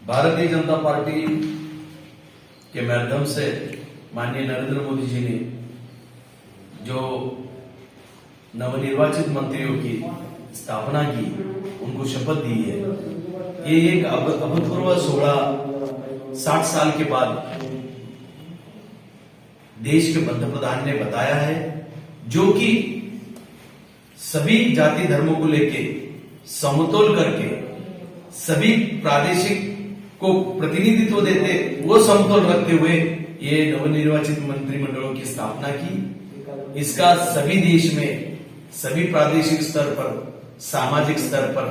Bharatiya Janata party के माध्यम से माननीय नरेंद्र मोदी जी ने जो नवनिर्वाचित मंत्रियों की स्थापना की, उनको शपथ दी है। ये एक अभूतपूर्व 60 साल के बाद देश के पंतप्रधान ने बताया है, जो कि सभी जाति धर्मों को लेके समतोल करके सभी प्रादेशिक को प्रतिनिधित्व देते वो समतोल रखते हुए ये नवनिर्वाचित मंत्रिमंडलों की स्थापना की। इसका सभी देश में सभी प्रादेशिक स्तर पर, सामाजिक स्तर पर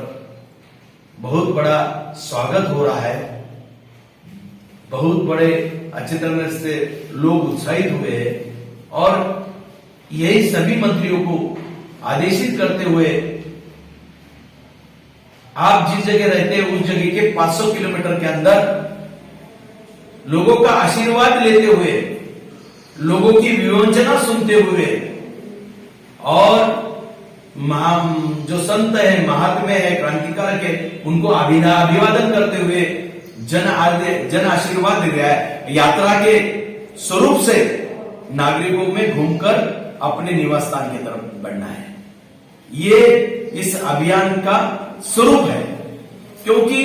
बहुत बड़ा स्वागत हो रहा है। बहुत बड़े अच्छे तरह से लोग उत्साहित हुए हैं और यही सभी मंत्रियों को आदेशित करते हुए आप जिस जगह रहते हैं उस जगह के 500 किलोमीटर के अंदर लोगों का आशीर्वाद लेते हुए, लोगों की विवंचना सुनते हुए और जो संत है, महात्मे है, क्रांतिकारक है, उनको अभिवादन करते हुए जन आशीर्वाद दे रहा है। यात्रा के स्वरूप से नागरिकों में घूमकर अपने निवास स्थान की तरफ बढ़ना है। ये इस अभियान का स्वरूप है, क्योंकि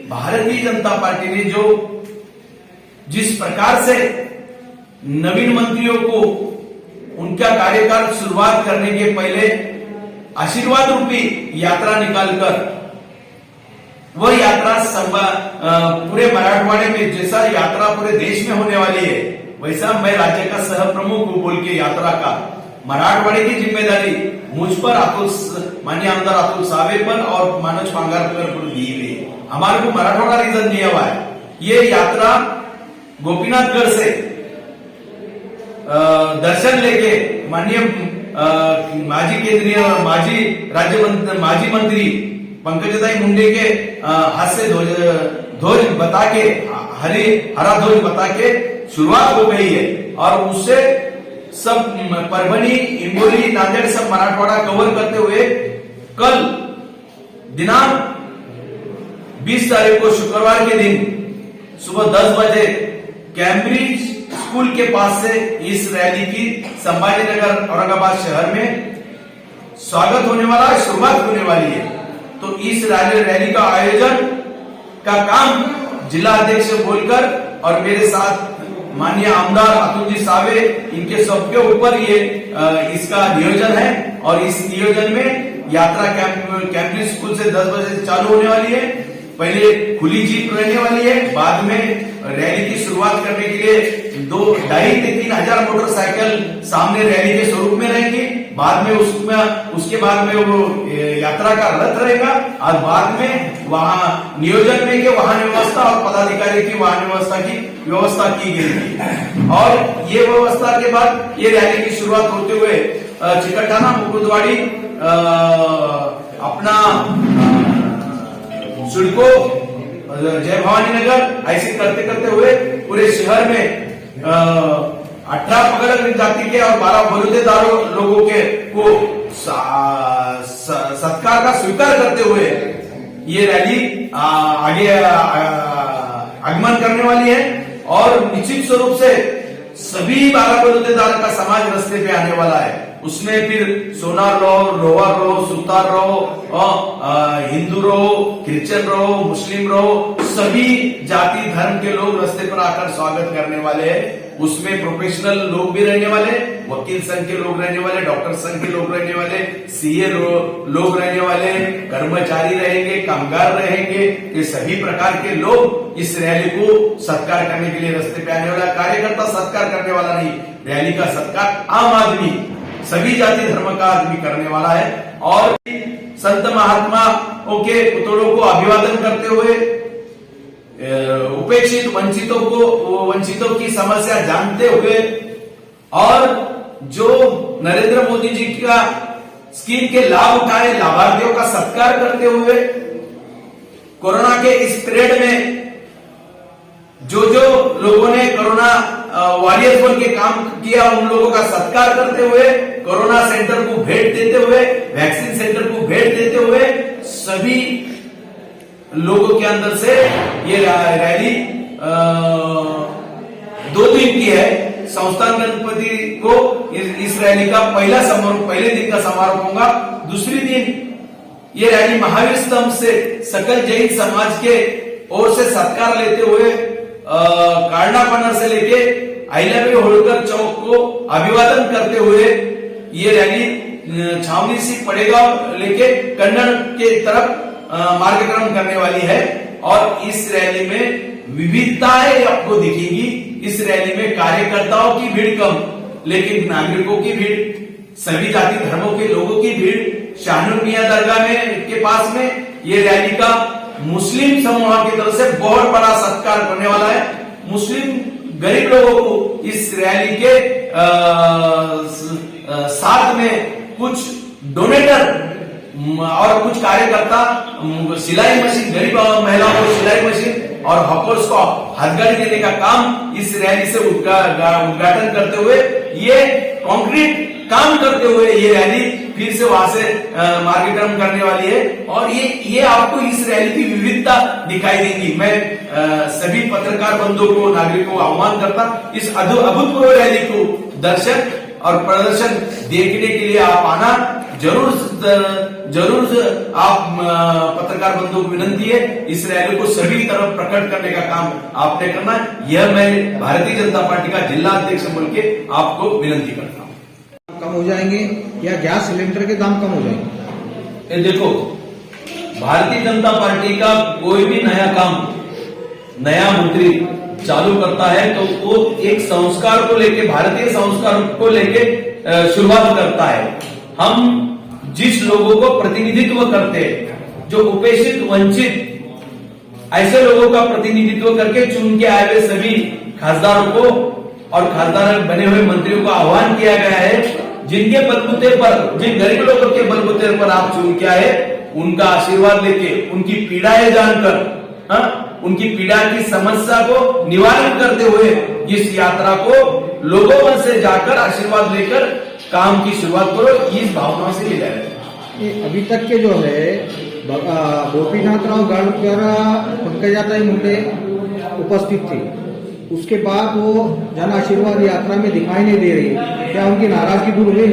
भारतीय जनता पार्टी ने जिस प्रकार से नवीन मंत्रियों को उनका कार्यकाल शुरुआत करने के पहले आशीर्वाद रूपी यात्रा निकालकर वह यात्रा पूरे मराठवाड़े में, जैसा यात्रा पूरे देश में होने वाली है, वैसा मैं राज्य का सह प्रमुख बोल के यात्रा का मराठवाड़े की जिम्मेदारी मुझ पर, माननीय आमदार अतुल सावे पर और मनोज पांगारकर पर दी हुई है। हमारे को मराठवाड़ा रीजन दिया हुआ है। ये यात्रा गोपीनाथगढ़ से दर्शन लेके माननीय माजी मंत्री पंकजदाई मुंडे के हाथ से ध्वज बता के, हरा ध्वज बता के शुरुआत हो गई है और उससे सब परभनी, हिंगोली, नांदेड़ सब मराठवाड़ा कवर करते हुए कल दिनांक 20 तारीख को शुक्रवार के दिन सुबह 10 बजे कैम्ब्रिज स्कूल के पास से इस रैली की संभाजीनगर औरंगाबाद शहर में स्वागत होने वाला है, शुरुआत होने वाली है। तो इस रैली का आयोजन का काम जिला अध्यक्ष बोलकर और मेरे साथ माननीय आमदार अतुल जी सावे, इनके सबके ऊपर ये इसका नियोजन है और इस नियोजन में यात्रा कैम्ब्रिज स्कूल से 10 बजे से चालू होने वाली है। पहले खुली जीप रहने वाली है, बाद में रैली की शुरुआत करने के लिए 2,500 से 3,000 मोटरसाइकिल सामने रैली के स्वरूप में रहेंगी। बाद में उसके बाद में वो यात्रा का रथ रहेगा और बाद में वहां नियोजन में के वाहन व्यवस्था और पदाधिकारी की वाहन व्यवस्था की गई थी। और ये व्यवस्था के बाद ये रैली की शुरुआत होते हुए चिकलठाना, मुकुंदवाड़ी, अपना सुड़को, जय भवानी नगर, ऐसे करते करते हुए पूरे शहर में 18 अलग जाति के और 12 बलूतेदारों लोगों के को सत्कार का स्वीकार करते हुए ये रैली आगे आगमन करने वाली है और निश्चित स्वरूप से सभी 12 बलूतेदार का समाज रास्ते पे आने वाला है। उसमें फिर सोनार रहो, लोहार रहो, सुतार रहो, हिंदू रहो, क्रिश्चियन रहो, मुस्लिम रहो, सभी जाति धर्म के लोग रास्ते पर आकर स्वागत करने वाले हैं। उसमें प्रोफेशनल लोग भी रहने वाले, वकील संघ के लोग रहने वाले, डॉक्टर संघ के लोग रहने वाले, सीए लोग रहने वाले, कर्मचारी रहेंगे, कामगार रहेंगे। ये सभी प्रकार के लोग इस रैली को सत्कार करने के लिए रास्ते पे आने वाला। कार्यकर्ता सत्कार करने वाला नहीं, रैली का सत्कार आम आदमी, सभी जाति धर्म का आदमी करने वाला है। और संत महात्माओं के पुतलों को अभिवादन करते हुए उपेक्षित वंचितों की समस्या जानते हुए और जो नरेंद्र मोदी जी का स्कीम के लाभ उठाए लाभार्थियों का सत्कार करते हुए कोरोना के इस पीरियड में जो लोगों ने कोरोना वॉरियर्स बन के काम किया, उन लोगों का सत्कार करते हुए, कोरोना सेंटर को भेंट देते हुए, वैक्सीन सेंटर को भेंट देते हुए सभी लोगों के अंदर से ये रैली 2 दिन की है। संस्थान गणपति को इस रैली का पहले दिन का समारोह होगा। दूसरी दिन ये रैली महावीर स्तंभ से सकल जैन समाज के ओर से सत्कार लेते हुए कार्डापनर से लेके अहिल्याबाई होळकर चौक को अभिवादन करते हुए ये रैली छावनी से पड़ेगांव लेके कन्नड़ के तरफ मार्गक्रमण करने वाली है। और इस रैली में विविधताएं आपको दिखेगी। इस रैली में कार्यकर्ताओं की भीड़ कम, लेकिन नागरिकों की भीड़, सभी जाति धर्मों के लोगों की भीड़ शाहनूर मियां दरगाह में के पास में ये रैली का मुस्लिम समूह की तरफ से बहुत बड़ा सत्कार करने वाला है। मुस्लिम गरीब लोगों को इस रैली के साथ में कुछ डोनेटर और कुछ कार्यकर्ता सिलाई मशीन, गरीब महिलाओं को सिलाई मशीन और हॉकर्स को हाथगाड़ी देने का काम इस रैली से उद्घाटन करते हुए, ये कंक्रीट काम करते हुए ये रैली फिर से वहां से मार्गक्रमण करने वाली है। और ये आपको इस रैली की विविधता दिखाई देगी। मैं सभी पत्रकार बंधुओं को, नागरिकों को आह्वान करता, इस अभूतपूर्व रैली को दर्शक और प्रदर्शन देखने के लिए आप आना जरूर आप पत्रकार बंधुओं को विनंती है, इस रैली को सभी तरफ प्रकट करने का काम आपने करना है। यह मैं भारतीय जनता पार्टी का जिला अध्यक्ष बोल के आपको विनंती करता हूँ। कम हो जाएंगे या गैस सिलेंडर के दाम कम हो जाएंगे? ये देखो, भारतीय जनता पार्टी का कोई भी नया काम, नया मंत्री चालू करता है तो वो एक संस्कार को लेके, भारतीय संस्कार को लेके शुरुआत करता है। हम जिस लोगों को प्रतिनिधित्व करते हैं, जो उपेक्षित, वंचित, ऐसे लोगों का प्रतिनिधित्व करके चुन के आए हुए सभी खासदारों को और खासदार बने हुए मंत्रियों को आह्वान किया गया है, जिनके बलबूते पर, जिन गरीब लोगों के बलबूते पर आप चुन के आए, उनका आशीर्वाद लेके, उनकी पीड़ाएं जानकर, उनकी पीड़ा की समस्या को निवारण करते हुए इस यात्रा को लोगों से जाकर आशीर्वाद लेकर काम की शुरुआत करो, इस भावना से ले जाए। अभी तक के जो है गोपीनाथ राव गाड़कर, पंकजाताई मुंडे उपस्थित थी, उसके बाद वो जन आशीर्वाद यात्रा में दिखाई नहीं दे रही, क्या उनकी नाराजगी दूर हुई?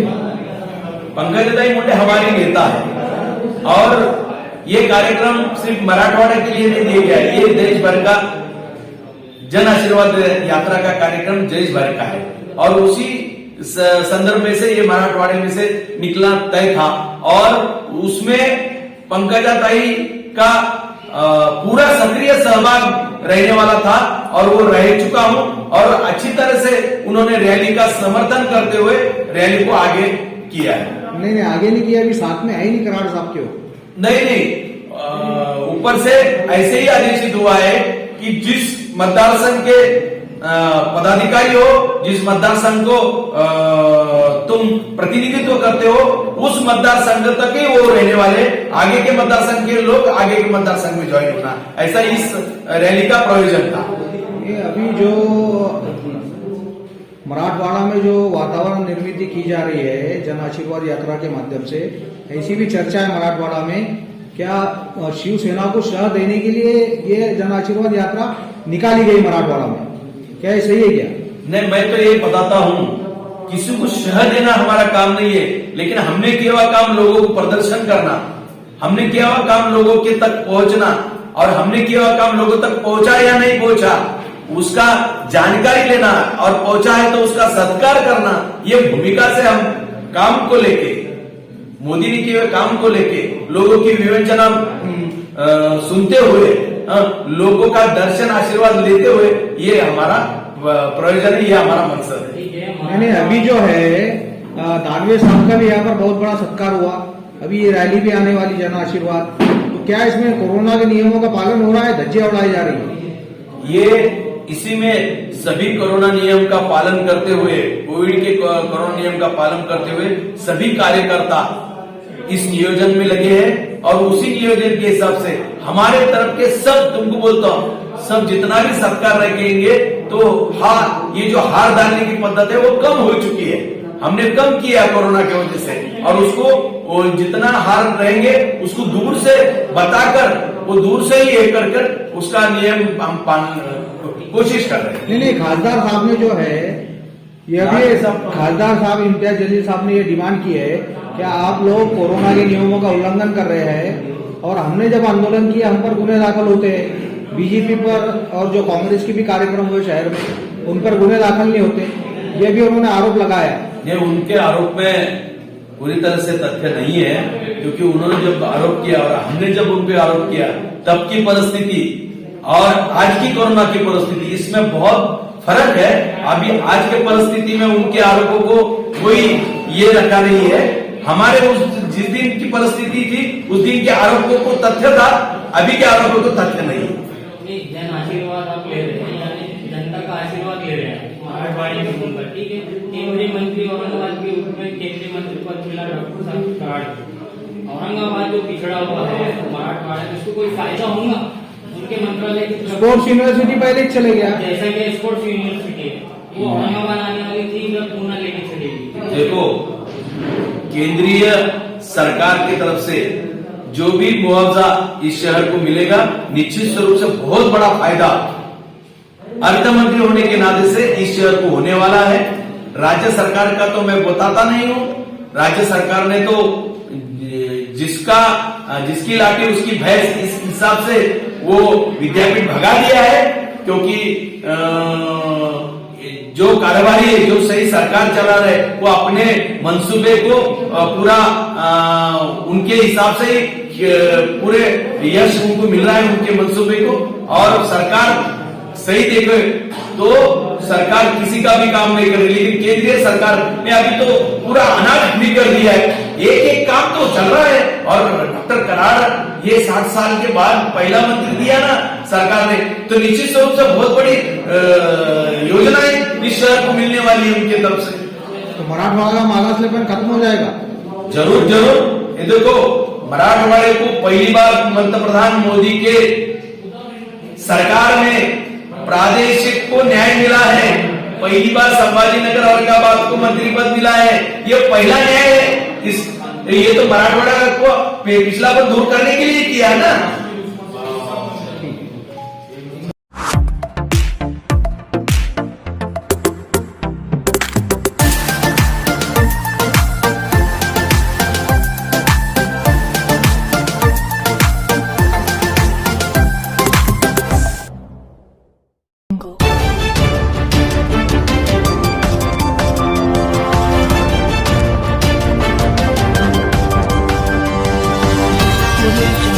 पंकजाताई मुंडे हमारी नेता है और ये कार्यक्रम सिर्फ मराठवाड़ा के लिए नहीं दिया गया, ये देश भर का जन आशीर्वाद यात्रा का कार्यक्रम देश भर का है। और उसी संदर्भ में से ये मराठवाड़े में से निकला तय था और उसमें पंकजाताई का पूरा सक्रिय सहभाग रहने वाला था और वो रह चुका हूं। और अच्छी तरह से उन्होंने रैली का समर्थन करते हुए रैली को आगे किया है। नहीं, आगे नहीं किया, अभी साथ में आई नहीं कराड़ साहब क्यों? नहीं, ऊपर से ऐसे ही आदेशित हुआ है कि जिस मतदार संघ के पदाधिकारी हो, जिस मतदार संघ को तुम प्रतिनिधित्व करते हो, उस मतदार संघ तक ही वो रहने वाले, आगे के मतदार संघ के लोग आगे के मतदार संघ में ज्वाइन होना, ऐसा इस रैली का प्रयोजन था। ये अभी जो मराठवाड़ा में जो वातावरण निर्मित की जा रही है जन आशीर्वाद यात्रा के माध्यम से, ऐसी भी चर्चा है मराठवाड़ा में, क्या शिवसेना को शह देने के लिए ये जन आशीर्वाद यात्रा निकाली गई मराठवाड़ा में, क्या ये सही है क्या? नहीं, मैं तो ये बताता हूँ, किसी को शह देना हमारा काम नहीं है, लेकिन हमने किया हुआ काम लोगों को प्रदर्शन करना, हमने किया हुआ काम लोगों के तक पहुंचना, और हमने किया हुआ काम लोगों तक पहुंचा या नहीं पहुंचा उसका जानकारी लेना, और पहुंचा है तो उसका सत्कार करना, ये भूमिका से हम काम को लेके, मोदी ने किए हुए काम को लेके, लोगों की विवेचना सुनते हुए, लोगों का दर्शन आशीर्वाद लेते हुए, ये हमारा प्रयोजन है, ये हमारा मकसद है। नहीं, अभी जो है दानवे साहब का भी यहाँ पर बहुत बड़ा सत्कार हुआ, अभी ये रैली भी आने वाली जन आशीर्वाद, तो क्या इसमें कोरोना के नियमों का पालन हो रहा है, धज्जियां उड़ाई जा रही है? ये इसी में सभी कोरोना नियम का पालन करते हुए, कोविड के कोरोना नियम का पालन करते हुए सभी कार्यकर्ता इस नियोजन में लगे हैं, और उसी नियोजन के हिसाब से हमारे तरफ के सब, तुमको बोलता हूं, सब जितना भी सरकार रखेंगे तो ये जो हार डालने की पद्धत है वो कम हो चुकी है, हमने कम किया कोरोना की वजह से, और उसको जितना हार रहेंगे उसको दूर से बताकर, वो दूर से ही कर उसका नियम हम कोशिश कर रहे हैं। नहीं, खासदार साहब ने जो है ये भी खासदार साहब इम्तियाज जलील साहब ने ये डिमांड की है कि आप लोग कोरोना के नियमों का उल्लंघन कर रहे हैं और हमने जब आंदोलन किया हम पर गुने दाखिल होते हैं, बीजेपी पर और जो कांग्रेस के भी कार्यक्रम हुए शहर में उन पर गुने दाखिल नहीं होते, ये भी उन्होंने आरोप लगाया। ये उनके आरोप में पूरी तरह से तथ्य नहीं है, क्योंकि उन्होंने जब आरोप किया और हमने जब उन पे आरोप किया तब की परिस्थिति और आज की कोरोना की परिस्थिति, इसमें बहुत फर्क है। अभी आज के परिस्थिति में उनके आरोपों को कोई ये रखा नहीं है। हमारे उस जिस दिन की परिस्थिति थी उस दिन के आरोपों को तथ्य था, अभी के आरोपों को तथ्य नहीं। जन आशीर्वाद आप ले रहे हैं, यानी जनता का आशीर्वाद ले रहे हैं मराठवाड़ी में घूमकर, ठीक है। केंद्रीय मंत्री औरंगाबाद के रूप में केंद्रीय मंत्री पद मिला डॉक्टर साहब कराड़। औरंगाबाद जो पिछड़ा हुआ है मराठवाड़ा में, इसको कोई फायदा होगा उनके मंत्रालय की? स्पोर्ट्स यूनिवर्सिटी पहले ही चले गया, जैसा कि स्पोर्ट्स यूनिवर्सिटी वो औरंगाबाद आने वाली थी, पूना लेके चलेगी। देखो, केंद्रीय सरकार की तरफ से जो भी मुआवजा इस शहर को मिलेगा, निश्चित स्वरूप से बहुत बड़ा फायदा अर्थ मंत्री होने के नाते से इस शहर को होने वाला है। राज्य सरकार का तो मैं बताता नहीं हूं, राज्य सरकार ने तो जिसकी लाठी उसकी भैंस, इस हिसाब से वो विद्यापीठ भगा दिया है, क्योंकि जो कारोबारी है, जो सही सरकार चला रहे, वो अपने मंसूबे को पूरा उनके हिसाब से पूरे यश उनको मिल रहा है उनके मंसूबे को, और सरकार सही देखे तो सरकार किसी का भी काम नहीं कर रही। लेकिन केंद्रीय सरकार ने अभी तो पूरा अनाज फ्री कर दिया है, एक एक काम तो चल रहा है। और डॉक्टर कराड़ ये 60 साल के बाद पहला मंत्री दिया ना सरकार ने, तो निश्चित रूप से बहुत बड़ी योजनाएं इस शहर को मिलने वाली है उनके तरफ से। तो मराठवाड़ा का मागासलेपन खत्म हो जाएगा। जरूर जरूर। ये देखो, मराठवाड़े को पहली बार पंतप्रधान मोदी के सरकार में प्रादेशिक को न्याय मिला है। पहली बार संभाजी नगर औरंगाबाद को मंत्री पद मिला है, ये पहला न्याय है। ये तो मराठवाड़ा को पिछला पद दूर करने के लिए किया है ना। Thank you.